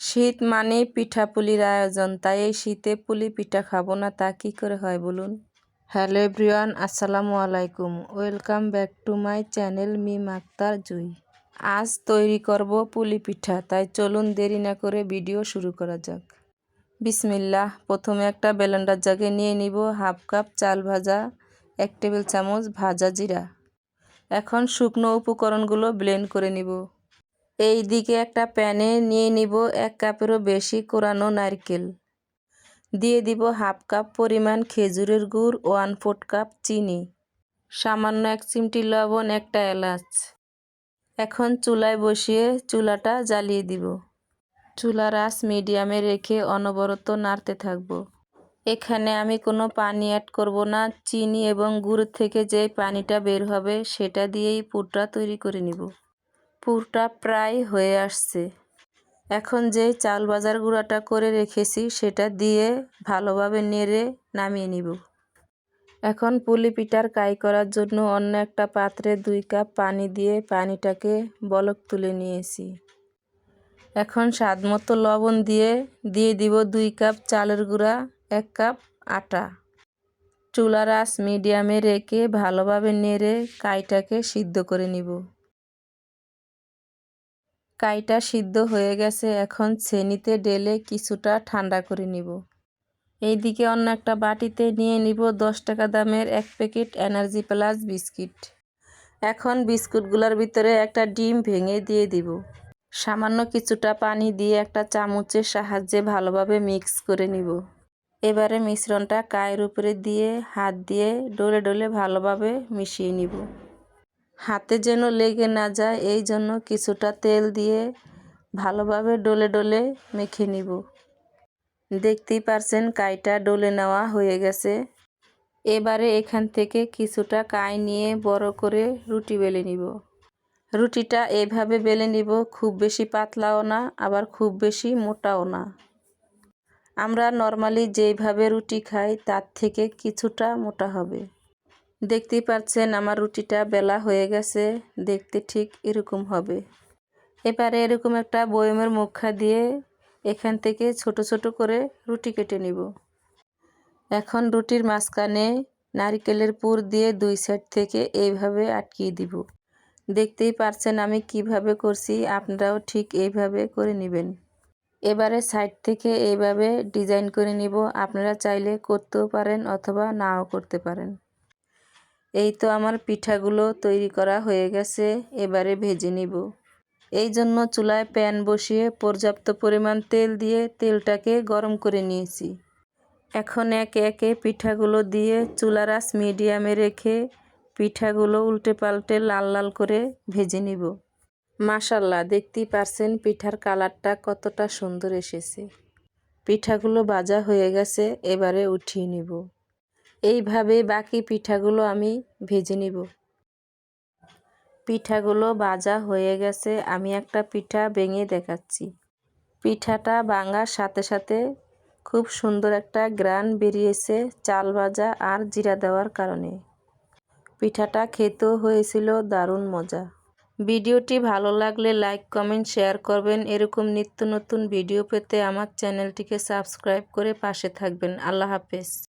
শীত মানেই পিঠাপুলির আয়োজন, তাই এই শীতে পুলি পিঠা খাবো না তা কী করে হয় বলুন। হ্যালো এভরিওয়ান, আসসালামু আলাইকুম। Welcome back to my channel Mim Akter Jui. আজ তৈরি করব পুলি পিঠা, তাই চলুন দেরি না করে ভিডিও শুরু করা যাক। বিসমিল্লাহ। প্রথমে একটা ব্লেন্ডার জাগে নিয়ে নিব হাফ কাপ চাল ভাজা, 1 টেবিল চামচ ভাজা জিরা। এখন শুকনো উপকরণগুলো ব্লেন্ড করে নিব। এই দিকে একটা প্যানে নিয়ে নিব 1 কাপেরও বেশি কোরানো নারকেল। দিয়ে দিব হাফ কাপ পরিমাণ খেজুরের গুড়, 1/4 কাপ চিনি, সামান্য 1 চিমটি লবণ, একটা এলাচ। এখন চুলায় বসিয়ে চুলাটা জ্বালিয়ে দিব। চুলার আঁচ মিডিয়ামে রেখে অনবরত নাড়তে থাকব। এখানে আমি কোনো পানি অ্যাড করব না, চিনি এবং গুড় থেকে যে পানিটা বের হবে সেটা দিয়েই পুরটা তৈরি করে নিব। পুরটা প্রায় হয়ে আসছে। এখন যে চাল ভাজার গুঁড়াটা করে রেখেছি সেটা দিয়ে ভালোভাবে নেড়ে নামিয়ে নিব। এখন পুলি পিঠার কাই করার জন্য অন্য একটা পাত্রে 2 কাপ পানি দিয়ে পানিটাকে বলক তুলে নিয়েছি। এখন স্বাদমতো লবণ দিয়ে দিব 2 কাপ চালের গুঁড়া, 1 কাপ আটা। চুলার আঁচ মিডিয়ামে রেখে ভালোভাবে নেড়ে কাইটাকে সিদ্ধ করে নিব। কাইটা সিদ্ধ হয়ে গেছে, এখন ছেনিতে ঢেলে কিছুটা ঠান্ডা করে নিব। এইদিকে অন্য একটা বাটিতে নিয়ে নিব 10 টাকা দামের 1 প্যাকেট এনার্জি প্লাস বিস্কিট। এখন বিস্কুটগুলোর ভিতরে একটা ডিম ভেঙে দিয়ে দিব। সামান্য কিছুটা পানি দিয়ে একটা চামচের সাহায্যে ভালোভাবে মিক্স করে নিব। এবারে মিশ্রণটা কাইয়ের উপরে দিয়ে হাত দিয়ে ডলে ডলে ভালোভাবে মিশিয়ে নিব। হাতে যেন লেগে না যায় এই জন্য কিছুটা তেল দিয়ে ভালোভাবে ডলে ডলে মেখে নিব। দেখতেই পারছেন কাইটা ডলে নেওয়া হয়ে গেছে। এবারে এখান থেকে কিছুটা কাই নিয়ে বড় করে রুটি বেলে নিব। রুটিটা এভাবে বেলে নিব, খুব বেশি পাতলাও না আবার খুব বেশি মোটাও না। আমরা নর্মালি যেইভাবে রুটি খাই তার থেকে কিছুটা মোটা হবে। দেখতেই পাচ্ছেন আমার রুটিটা বেলা হয়ে গেছে, দেখতে ঠিক এরকম হবে। এবারে এরকম একটা বয়মের মুখা দিয়ে এখান থেকে ছোট ছোট করে রুটি কেটে নিব। এখন রুটির মাঝখানে নারকেলের পুর দিয়ে 2 সাইড থেকে এইভাবে আটকিয়ে দিব। দেখতেই পারছেন আমি কিভাবে করছি, আপনারাও ঠিক এইভাবে করে নেবেন। এবারে সাইড থেকে এইভাবে ডিজাইন করে নিব। আপনারা চাইলে করতেও পারেন অথবা নাও করতে পারেন। এই তো আমার পিঠাগুলো তৈরি করা হয়ে গেছে, এবারে ভেজে নিব। এই জন্য চুলায় প্যান বসিয়ে পর্যাপ্ত পরিমাণ তেল দিয়ে তেলটাকে গরম করে নিয়েছি। এখন একে একে পিঠাগুলো দিয়ে চুলার আঁচ মিডিয়ামে রেখে পিঠাগুলো উল্টে পাল্টে লাল লাল করে ভেজে নিব। মাশাআল্লাহ, দেখতেই পারছেন পিঠার কালারটা কতটা সুন্দর এসেছে। পিঠাগুলো ভাজা হয়ে গেছে, এবারে উঠিয়ে নিব। এইভাবে বাকি পিঠাগুলো আমি ভেজে নিব। পিঠাগুলো ভাজা হয়ে গেছে, আমি একটা পিঠা ভেঙে দেখাচ্ছি। পিঠাটা ভাঙার সাথে সাথে খুব সুন্দর একটা ঘ্রাণ বেরিয়েছে চাল ভাজা আর জিরা দেওয়ার কারণে। পিঠাটা খেতেও হয়েছিল দারুণ মজা। ভিডিওটি ভালো লাগলে লাইক, কমেন্ট, শেয়ার করবেন। এরকম নিত্য নতুন ভিডিও পেতে আমার চ্যানেলটিকে সাবস্ক্রাইব করে পাশে থাকবেন। আল্লাহ হাফেজ।